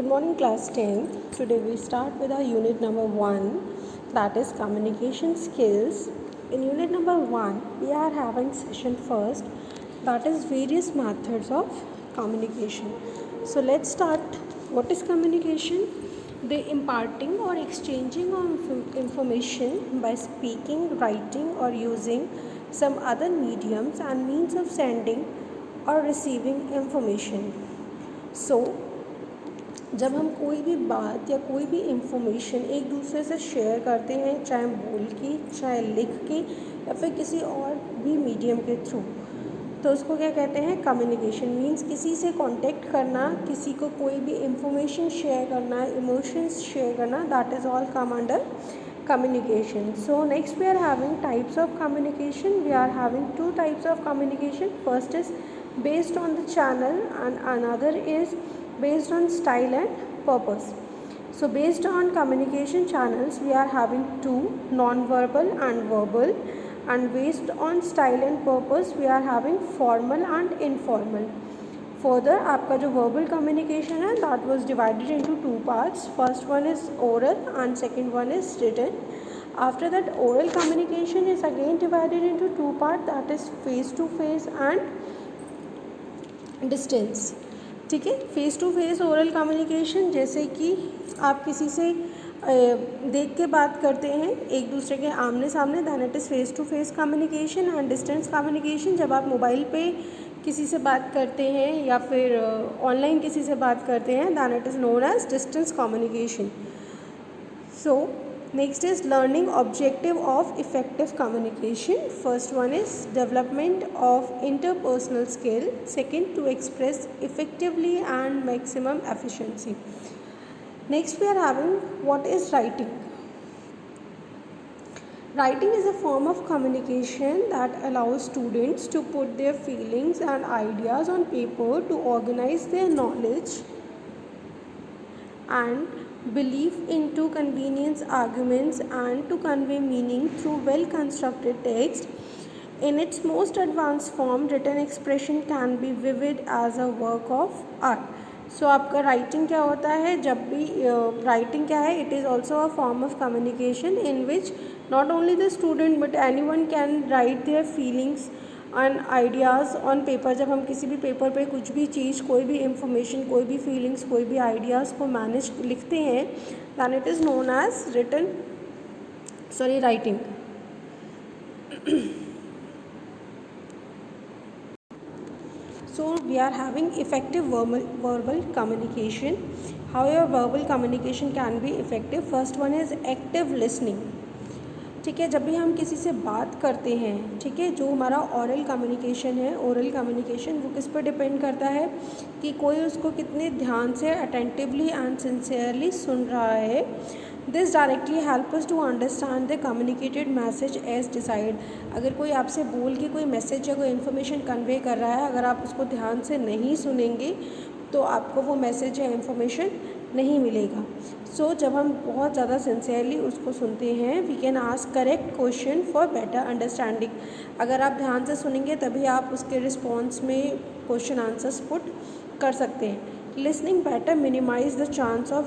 Good morning, class 10. Today we start with our unit number 1, that is communication skills. In unit number 1, we are having session first, that is various methods of communication. So let's start. What is communication? The imparting or exchanging of information by speaking, writing, or using some other mediums and means of sending or receiving information. So जब हम कोई भी बात या कोई भी information एक दूसरे से शेयर करते हैं, चाहे बोल के, चाहे लिख के, या फिर किसी और भी मीडियम के थ्रू, तो उसको क्या कहते हैं? कम्युनिकेशन। मीन्स किसी से कांटेक्ट करना, किसी को कोई भी इंफॉर्मेशन शेयर करना, इमोशंस शेयर करना, that is all come under communication. So next we are having types of communication. We are having two types of communication. First is based on the channel and another is based on style and purpose. So based on communication channels we are having two, non-verbal and verbal, and based on style and purpose we are having formal and informal. Further, आपका जो verbal communication है that was divided into two parts. First one is oral and second one is written. After that, oral communication is again divided into two parts, that is face to face and distance. ठीक है, face to face oral communication, जैसे कि आप किसी से देख के बात करते हैं एक दूसरे के आमने सामने, then it is face to face communication. And distance communication, जब आप मोबाइल पे किसी से बात करते हैं या फिर ऑनलाइन किसी से बात करते हैं, then it is known as distance communication. So next is learning objective of effective communication. First one is development of interpersonal skill. Second, to express effectively and maximum efficiency. Next we are having what is writing. Writing is a form of communication that allows students to put their feelings and ideas on paper to organize their knowledge and belief into convenience arguments and to convey meaning through well-constructed text. In its most advanced form, written expression can be vivid as a work of art. सो आपका writing क्या होता है? जब भी writing क्या है? It is also a form of communication in which not only the student but anyone can write their feelings and ideas on paper. जब हम किसी भी पेपर पे कुछ भी चीज़, कोई भी इंफॉर्मेशन, कोई भी फीलिंग्स, कोई भी आइडियाज़ को मैनेज लिखते हैं, then it is known as writing. So we are having effective verbal communication. How your verbal communication can be effective? First one is active listening. ठीक है, जब भी हम किसी से बात करते हैं, ठीक है, जो हमारा ओरल कम्युनिकेशन है, ओरल कम्युनिकेशन वो किस पर डिपेंड करता है कि कोई उसको कितने ध्यान से, अटेंटिवली एंड सिंसियरली सुन रहा है. This directly help us to understand the communicated message as decide. अगर कोई आपसे बोल के कोई मैसेज या कोई इन्फॉर्मेशन कन्वे कर रहा है, अगर आप उसको ध्यान से नहीं सुनेंगे तो आपको वो मैसेज या इन्फॉर्मेशन नहीं मिलेगा. सो जब हम बहुत ज़्यादा सिंसियरली उसको सुनते हैं, we can ask correct question for better understanding. अगर आप ध्यान से सुनेंगे तभी आप उसके रिस्पॉन्स में क्वेश्चन आंसर्स पुट कर सकते हैं. Listening better minimise the chance of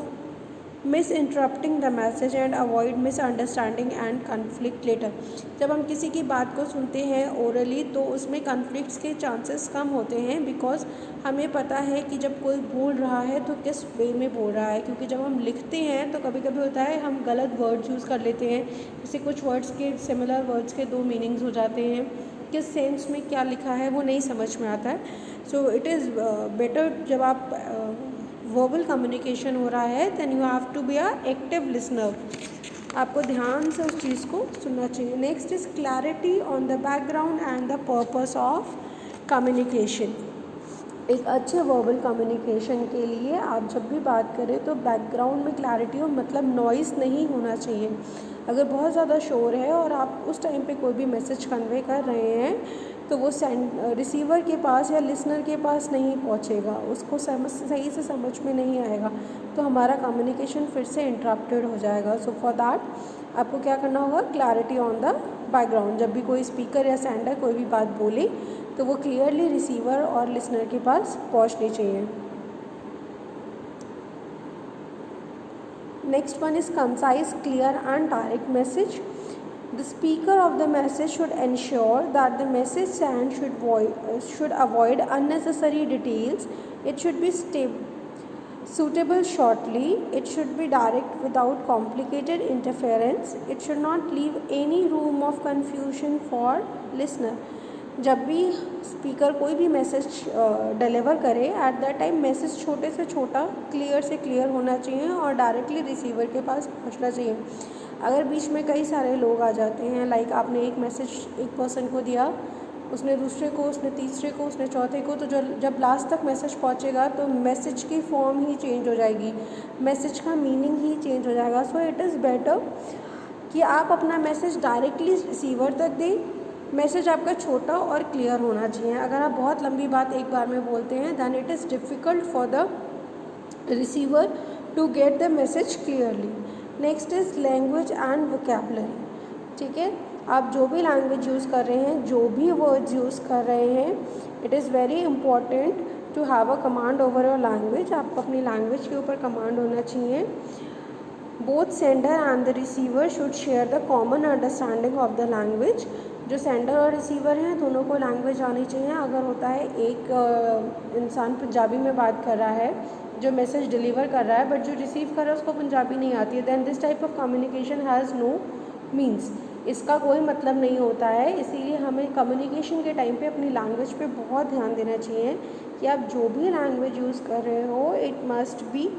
misinterpreting the message and avoid misunderstanding and conflict later. जब हम किसी की बात को सुनते हैं ओरली तो उसमें कन्फ्लिक्ट्स के चांसेस कम होते हैं, बिकॉज हमें पता है कि जब कोई बोल रहा है तो किस वे में बोल रहा है. क्योंकि जब हम लिखते हैं तो कभी कभी होता है हम गलत वर्ड्स यूज़ कर लेते हैं, जैसे कुछ वर्ड्स के सिमिलर वर्ड्स के दो मीनिंग्स हो जाते हैं, किस सेंस में क्या लिखा है वो नहीं समझ में आता है. सो इट इज़ बेटर जब आप वर्बल कम्युनिकेशन हो रहा है, then you have to be a active listener. आपको ध्यान से उस चीज़ को सुनना चाहिए. Next is clarity on the background and the purpose of communication. एक अच्छे वर्बल कम्युनिकेशन के लिए आप जब भी बात करें तो बैकग्राउंड में क्लैरिटी हो, मतलब नॉइज़ नहीं होना चाहिए. अगर बहुत ज़्यादा शोर है और आप उस टाइम पे कोई भी मैसेज कन्वे कर रहे हैं तो वो रिसीवर के पास या लिसनर के पास नहीं पहुंचेगा, उसको सही से समझ में नहीं आएगा, तो हमारा कम्युनिकेशन फिर से इंटरप्टेड हो जाएगा. सो फॉर दैट आपको क्या करना होगा? Clarity on the background. जब भी कोई स्पीकर या सेंडर कोई भी बात बोले तो वो क्लियरली रिसीवर और लिसनर के पास पहुंचनी चाहिए. Next one is concise, clear and direct message. The speaker of the message should ensure that the message sent should avoid unnecessary details. It should be suitable shortly. It should be direct without complicated interference. It should not leave any room of confusion for listener. जब भी speaker कोई भी message deliver करे at that time message छोटे से छोटा clear से clear होना चाहिए और डायरेक्टली रिसीवर के पास पहुंचना चाहिए. अगर बीच में कई सारे लोग आ जाते हैं, लाइक आपने एक मैसेज एक पर्सन को दिया, उसने दूसरे को, उसने तीसरे को, उसने चौथे को, तो जब लास्ट तक मैसेज पहुंचेगा तो मैसेज की फॉर्म ही चेंज हो जाएगी, मैसेज का मीनिंग ही चेंज हो जाएगा. सो इट इज़ बेटर कि आप अपना मैसेज डायरेक्टली रिसीवर तक दें. मैसेज आपका छोटा और क्लियर होना चाहिए. अगर आप बहुत लंबी बात एक बार में बोलते हैं then it is difficult for the receiver to get the message clearly. Next is language and vocabulary. ठीक है, आप जो भी लैंग्वेज यूज़ कर रहे हैं, जो भी वर्ड्स यूज़ कर रहे हैं, it is very important to have a command over your language. आपको अपनी लैंग्वेज के ऊपर कमांड होना चाहिए. Both sender and the receiver should share the common understanding of the language. जो सेंडर और रिसीवर हैं दोनों को लैंग्वेज आनी चाहिए. अगर होता है एक इंसान पंजाबी में बात कर रहा है जो मैसेज डिलीवर कर रहा है, बट जो रिसीव कर रहा है उसको पंजाबी नहीं आती है, then this type of communication has no means. इसका कोई मतलब नहीं होता है. इसीलिए हमें कम्युनिकेशन के टाइम पे अपनी लैंग्वेज पे बहुत ध्यान देना चाहिए कि आप जो भी लैंग्वेज यूज़ कर रहे हो इट मस्ट बी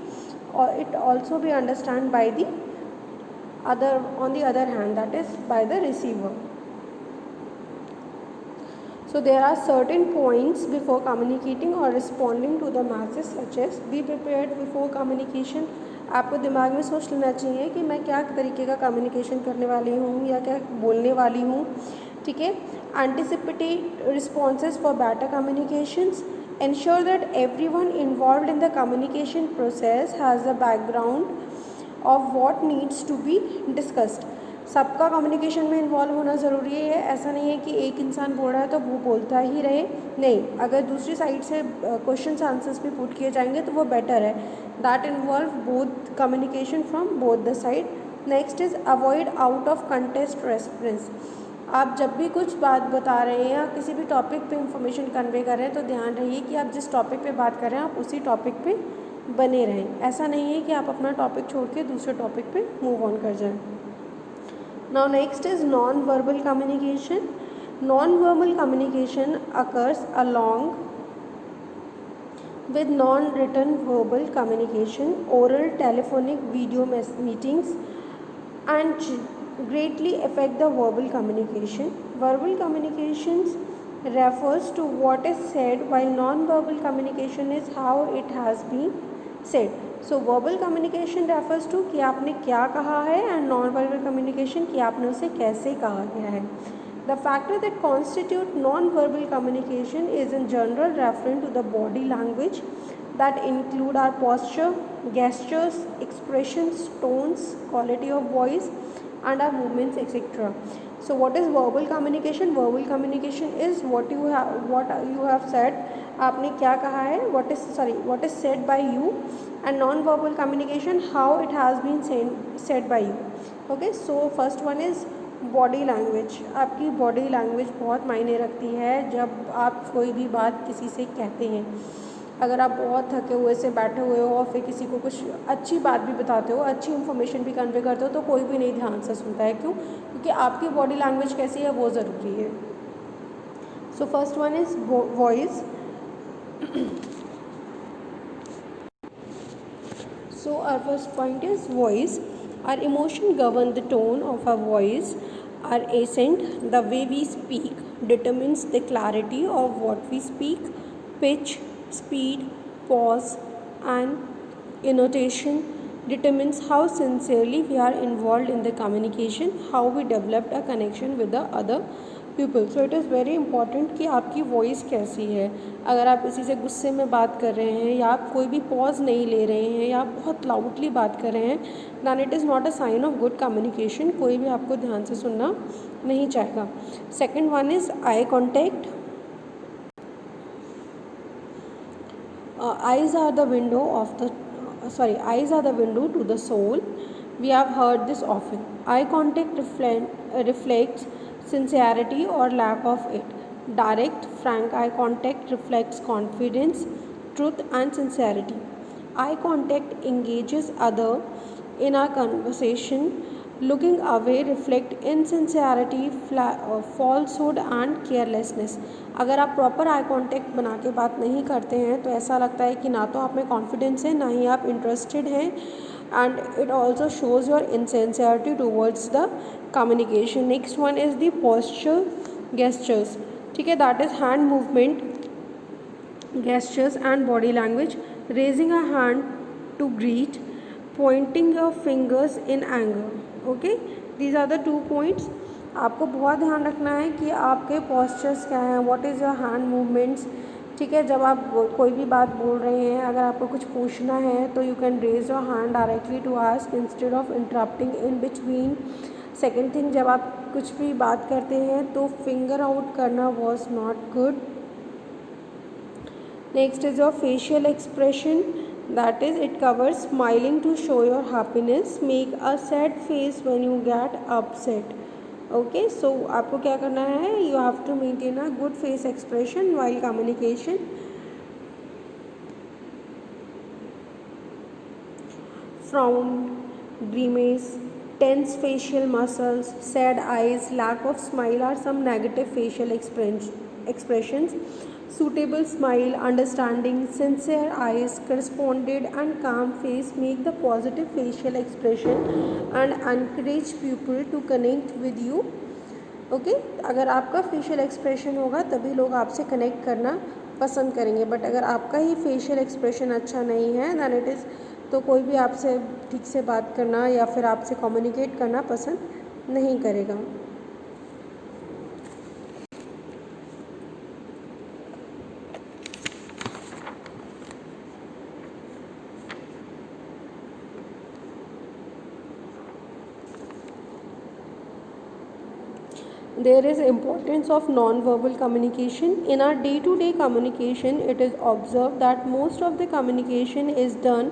और it also be understand by the other on the other hand, that is by the receiver. So there are certain points before communicating or responding to the message such as be prepared before communication. आपको दिमाग में सोच लेना चाहिए कि मैं क्या तरीके का कम्युनिकेशन करने वाली हूँ या क्या बोलने वाली हूँ. ठीक है. Anticipate responses for better communications. Ensure that everyone involved in the communication process has a background of what needs to be discussed. सबका कम्युनिकेशन में इन्वॉल्व होना ज़रूरी है. ऐसा नहीं है कि एक इंसान बोल रहा है तो वो बोलता ही रहे. नहीं, अगर दूसरी साइड से क्वेश्चन आंसर्स भी पुट किए जाएंगे तो वो बेटर है. That involve both communication from both the side. Next is avoid out of contest reference. आप जब भी कुछ बात बता रहे हैं या किसी भी टॉपिक पे इंफॉर्मेशन कन्वे कर रहे हैं तो ध्यान रहिए कि आप जिस टॉपिक पे बात कर रहे हैं आप उसी टॉपिक पे बने रहें. ऐसा नहीं है कि आप अपना टॉपिक छोड़ के दूसरे टॉपिक पे मूव ऑन कर जाएं. Now next is non-verbal communication. Non-verbal communication occurs along with non-written verbal communication, oral, telephonic, video meetings, and greatly affect the verbal communication. Verbal communications refers to what is said, while non-verbal communication is how it has been said. So verbal communication refers to कि आपने क्या कहा है and non verbal communication कि आपने उसे कैसे कहा गया है. The factor that constitute non verbal communication is in general reference to the body language that include are posture, gestures, expressions, tones, quality of voice and our movements etc. So what is verbal communication? Verbal communication is what you have said. आपने क्या कहा है, what is said by you. And non-verbal communication, how it has been said by you. Okay, so first one is body language. आपकी body language बहुत मायने रखती है जब आप कोई भी बात किसी से कहते हैं. अगर आप बहुत थके हुए से बैठे हुए हो और फिर किसी को कुछ अच्छी बात भी बताते हो, अच्छी इन्फॉर्मेशन भी कन्वे करते हो तो कोई भी नहीं ध्यान से सुनता है. क्यों? क्योंकि आपकी बॉडी लैंग्वेज कैसी है वो ज़रूरी है. So first one is voice. So our first point is voice. Our emotion govern the tone of our voice. Our accent, the way we speak determines the clarity of what we speak. Pitch, speed, pause and intonation determines how sincerely we are involved in the communication, how we developed a connection with the other people. So it is very important कि आपकी voice कैसी है. अगर आप किसी से गुस्से में बात कर रहे हैं या आप कोई भी पॉज नहीं ले रहे हैं या आप बहुत लाउडली बात कर रहे हैं, then it is not a sign of good communication. कोई भी आपको ध्यान से सुनना नहीं चाहेगा. Second one is eye contact. Eyes are the window of the eyes are the window to the soul. We have heard this often. Eye contact reflects sincerity or lack of it. Direct, frank eye contact reflects confidence, truth, and sincerity. Eye contact engages other in our conversation. Looking away reflect insincerity, falsehood and carelessness. अगर आप proper eye contact बना के बात नहीं करते हैं तो ऐसा लगता है कि ना तो आप में कॉन्फिडेंस है, ना ही आप इंटरेस्टेड हैं, and it also shows your insincerity towards the communication. Next one is the posture gestures. ठीक है, that is hand movement, gestures and body language. Raising a hand to greet, pointing your fingers in anger. Okay, these are the 2 points. आपको बहुत ध्यान रखना है कि आपके postures क्या हैं, what is your hand movements. ठीक है, जब आप कोई भी बात बोल रहे हैं, अगर आपको कुछ पूछना है तो you can raise your hand directly to ask instead of interrupting in between. Second thing, जब आप कुछ भी बात करते हैं तो फिंगर आउट करना was not good. Next is your facial expression, that is it covers smiling to show your happiness. Make a sad face when you get upset. Okay, so आपको क्या करना है, you have to maintain a good face expression while communication. Frown, grimace, tense facial muscles, sad eyes, lack of smile are some negative facial expressions. Suitable smile, understanding, sincere eyes, corresponded and calm face make the positive facial expression and encourage people to connect with you. Okay, अगर आपका facial expression होगा तभी लोग आपसे connect करना पसंद करेंगे, but अगर आपका ही facial expression अच्छा नहीं है then it is, तो कोई भी आपसे ठीक से बात करना या फिर आपसे communicate करना पसंद नहीं करेगा. There is importance of non-verbal communication. In our day-to-day communication, it is observed that most of the communication is done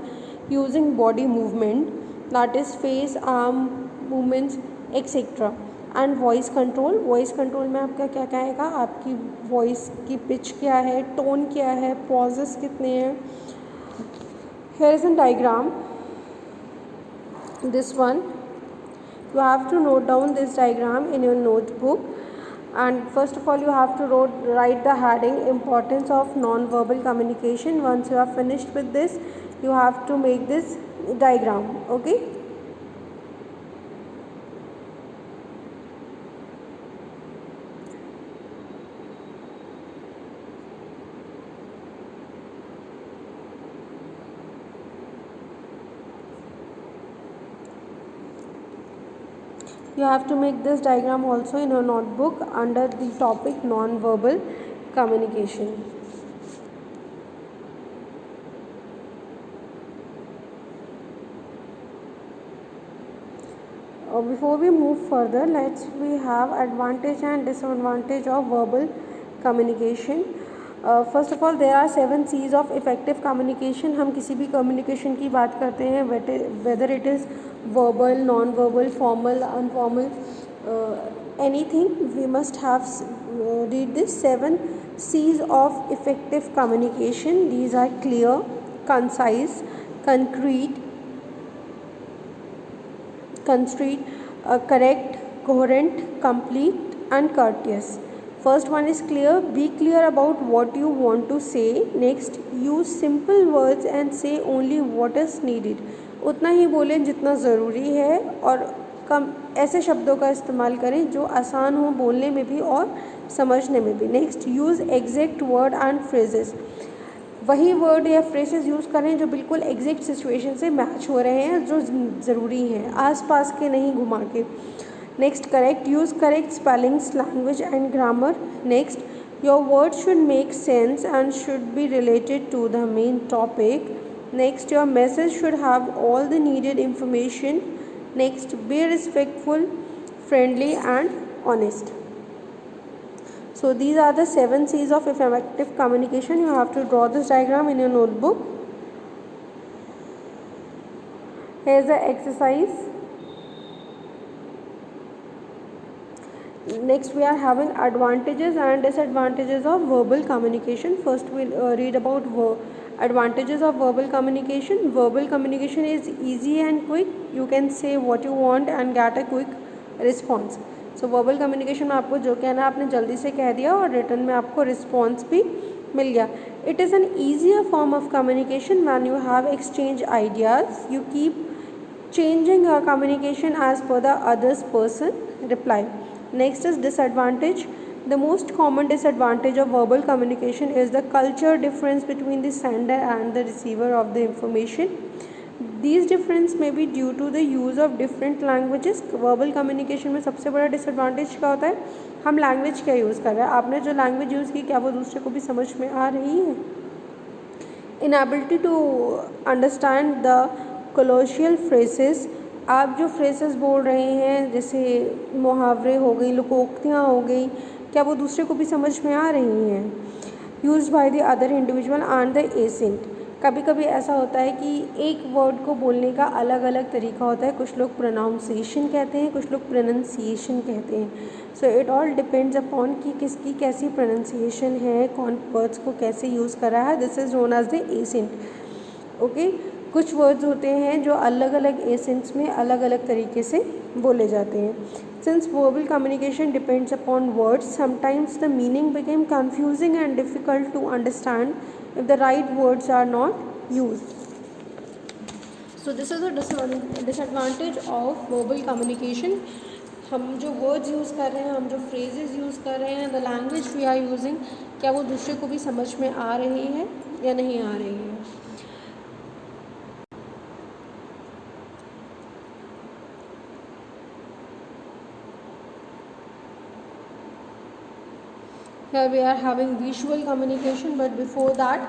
using body movement, that is face, arm movements, etc. And voice control. Voice control में आपका क्या कहेगा, आपकी voice की pitch क्या है, tone क्या है, pauses कितने हैं. Here is a diagram. This one. You have to note down this diagram in your notebook, and first of all you have to write the heading importance of non-verbal communication. Once you are finished with this, you have to make this diagram. Okay. You have to make this diagram also in your notebook under the topic non-verbal communication. Before we move further, we have advantage and disadvantage of verbal communication. First of all, there are 7 C's of effective communication. हम किसी भी communication की बात करते हैं, whether it is verbal, non-verbal, formal, informal, anything, we must have read this 7 C's of effective communication. These are clear, concise, concrete, correct, coherent, complete, and courteous. First one is clear. Be clear about what you want to say. Next, use simple words and say only what is needed. उतना ही बोलें जितना ज़रूरी है, और कम ऐसे शब्दों का इस्तेमाल करें जो आसान हो बोलने में भी और समझने में भी. Next, use exact word and phrases. वही वर्ड या फ्रेजेस यूज़ करें जो बिल्कुल एग्जैक्ट सिचुएशन से मैच हो रहे हैं, जो ज़रूरी हैं, आसपास के नहीं घुमा के. Next, correct. Use correct spellings, language and grammar. Next, your word should make sense and should be related to the main topic. Next, your message should have all the needed information. Next, be respectful, friendly and honest. So these are the 7 C's of effective communication. You have to draw this diagram in your notebook. Here's the exercise. Next we are having advantages and disadvantages of verbal communication. First we'll read about advantages of verbal communication. Verbal communication is easy and quick. You can say what you want and get a quick response. So verbal communication में आपको जो कहना है आपने जल्दी से कह दिया और रिटर्न में आपको रिस्पॉन्स भी मिल गया. It is an easier form of communication when you have exchange ideas. You keep changing your communication as per the other's person reply. Next is disadvantage. The most common disadvantage of verbal communication is the culture difference between the sender and the receiver of the information. These difference may be due to the use of different languages. Verbal communication में सबसे बड़ा disadvantage क्या होता है, हम language क्या use कर रहे हैं. आपने जो language यूज़ की क्या वो दूसरे को भी समझ में आ रही है. Inability to understand the colloquial phrases. आप जो phrases बोल रहे हैं जैसे मुहावरे हो गई, लोकोक्तियाँ हो गई, क्या वो दूसरे को भी समझ में आ रही हैं. Used by the other individual and the accent. कभी कभी ऐसा होता है कि एक वर्ड को बोलने का अलग अलग तरीका होता है. कुछ लोग प्रोनाउंसिएशन कहते हैं, कुछ लोग प्रोनंसिएशन कहते हैं. So it all depends upon कि किसकी कैसी प्रोनंसिएशन है, कौन वर्ड्स को कैसे यूज़ कर रहा है. This is known as the accent. Okay, कुछ वर्ड्स होते हैं जो अलग अलग एसेंट्स में अलग अलग तरीके से बोले जाते हैं. Since verbal communication depends upon words, sometimes the meaning became confusing and difficult to understand if the right words are not used. So this is a disadvantage of verbal communication. हम जो words यूज़ कर रहे हैं, हम जो phrases use कर रहे हैं, the language we are using, क्या वो दूसरे को भी समझ में आ रही है या नहीं आ रही है. Here we are having visual communication, but before that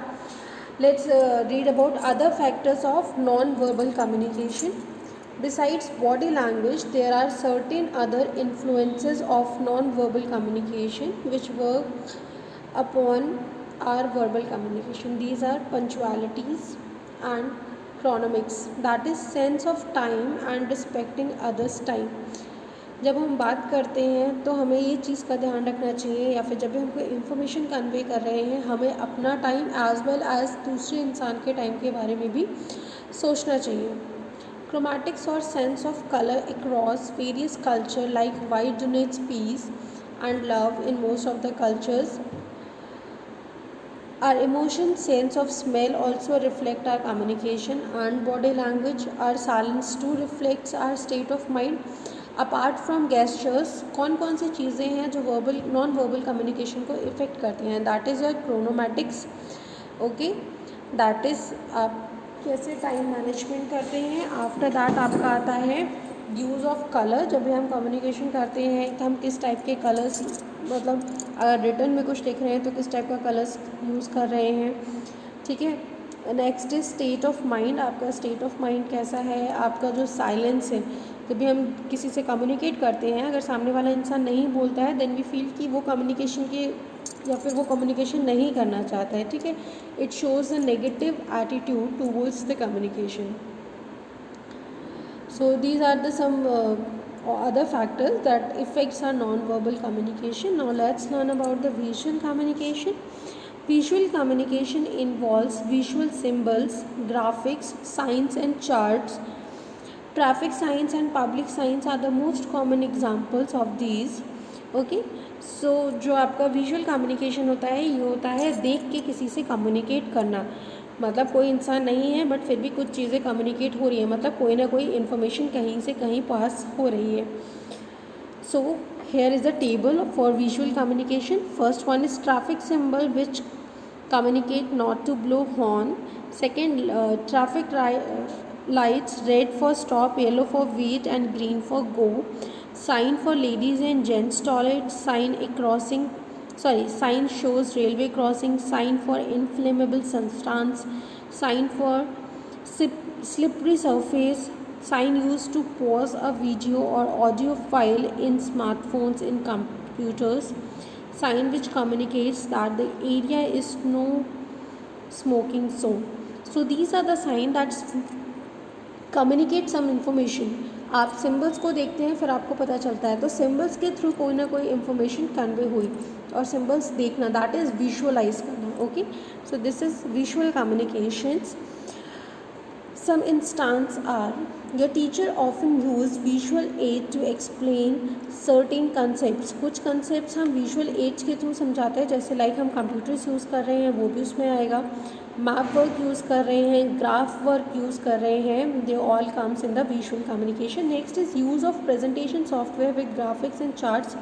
let's read about other factors of non-verbal communication. Besides body language, there are certain other influences of non-verbal communication which work upon our verbal communication. These are punctualities and chronomics, that is sense of time and respecting others' time. जब हम बात करते हैं तो हमें ये चीज़ का ध्यान रखना चाहिए, या फिर जब भी हम कोई इन्फॉर्मेशन कन्वे कर रहे हैं हमें अपना टाइम एज वेल एज दूसरे इंसान के टाइम के बारे में भी सोचना चाहिए. क्रोमैटिक्स और sense of colour across various culture like white denotes peace and love in most of the cultures. Our emotion, sense of smell also reflect our communication, and body language, our silence too reflects our state of mind. Apart from gestures कौन कौन सी चीज़ें हैं जो verbal non verbal communication को effect करती हैं. That is your chronemics. Okay, that is आप कैसे टाइम मैनेजमेंट करते हैं. आफ्टर दैट आपका आता है यूज़ ऑफ कलर. जब भी हम कम्युनिकेशन करते हैं कि हम किस टाइप के कलर्स, मतलब अगर रिटर्न में कुछ लिख रहे हैं तो किस टाइप का कलर्स यूज़ कर रहे हैं. ठीक है. Next is state of mind. आपका स्टेट ऑफ माइंड कैसा है. आपका जो साइलेंस है, जब भी हम किसी से कम्युनिकेट करते हैं अगर सामने वाला इंसान नहीं बोलता है देन वी फील कि वो कम्युनिकेशन के या फिर वो कम्युनिकेशन नहीं करना चाहता है. ठीक है. It shows a negative attitude towards the communication. So these are the some other factors that affects our non-verbal communication. Now let's learn about the visual communication. Visual communication involves visual symbols, graphics, signs and charts. Traffic signs and public signs are the most common examples of these. Okay, so जो आपका visual communication होता है ये होता है देख के किसी से communicate करना. मतलब कोई इंसान नहीं है बट फिर भी कुछ चीज़ें कम्युनिकेट हो रही है, मतलब कोई ना कोई इन्फॉर्मेशन कहीं से कहीं पास हो रही है. So here is the table for visual communication. First one is traffic symbol which communicate not to blow horn. Second, traffic lights, red for stop, yellow for wait and green for go. Sign for ladies and gents toilet. Sign shows railway crossing. Sign for inflammable substance. Sign for slippery surface. Sign used to pause a video or audio file in smartphones and computers. Sign which communicates that the area is no smoking zone. So these are the signs that communicate some information, आप symbols को देखते हैं फिर आपको पता चलता है, तो सिम्बल्स के थ्रू कोई ना कोई इन्फॉर्मेशन कन्वे हुई, और सिम्बल्स देखना, दैट इज़ विजुअलाइज करना. Okay, so this is visual communications. Some instances are, your teacher often use visual aid to explain certain concepts. कुछ concepts हम visual aids के थ्रू समझाते हैं, जैसे लाइक हम computers यूज़ कर रहे हैं वो भी उसमें आएगा, मैप वर्क यूज़ कर रहे हैं, ग्राफ वर्क यूज़ कर रहे हैं, they all comes in the visual communication. Next is use of presentation software with graphics and charts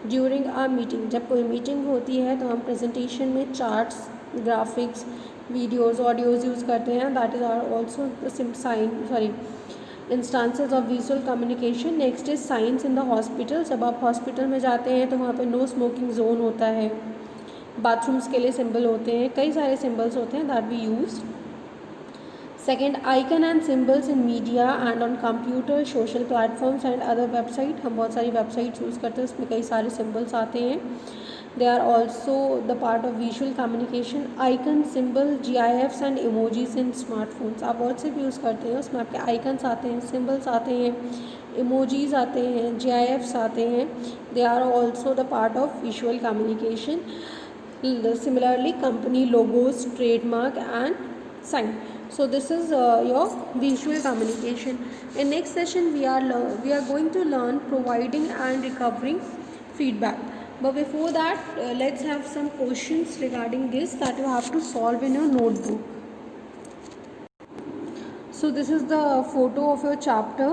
during a meeting. जब कोई मीटिंग होती है तो हम प्रेजेंटेशन में charts, graphics, videos, audios use करते हैं. That is are also instances of visual communication. Next is signs in the hospital. जब आप हॉस्पिटल में जाते हैं तो वहाँ पे नो स्मोकिंग जोन होता है, बाथरूम्स के लिए सिंबल होते हैं, कई सारे सिंबल्स होते हैं that we use. Second, icon and symbols in media and on computer, social platforms and other website. हम बहुत सारी वेबसाइट्स यूज़ करते हैं, उसमें कई सारे सिम्बल्स आते हैं. They are also the part of visual communication. Icon, symbol, GIFs and emojis in smartphones. आप WhatsApp यूज़ करते हैं, उसमें आपके icons आते हैं, symbols आते हैं, emojis आते हैं, GIFs आते हैं. They are also the part of visual communication. Similarly, company logos, trademark and sign. So this is your visual communication. In next session, we are going to learn providing and recovering feedback. But before that, let's have some questions regarding this that you have to solve in your notebook. So this is the photo of your chapter.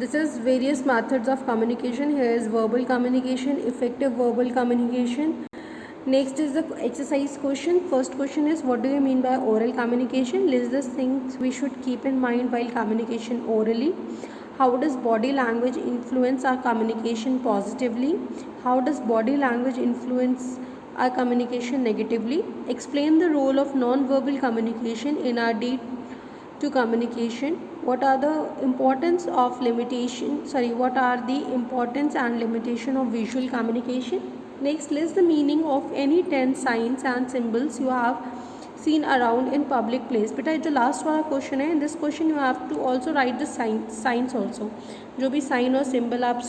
This is various methods of communication. Here is verbal communication, effective verbal communication. Next is the exercise question. First question is, what do you mean by oral communication? List the things we should keep in mind while communication orally. How does body language influence our communication positively? How does body language influence our communication negatively? Explain the role of non-verbal communication in our to communication. What are the importance and limitation of visual communication? Next, list the meaning of any 10 signs and symbols you have seen around in public place. बेटा जो last वाला question है, in this question you have to also write the signs also. जो भी sign और symbol आप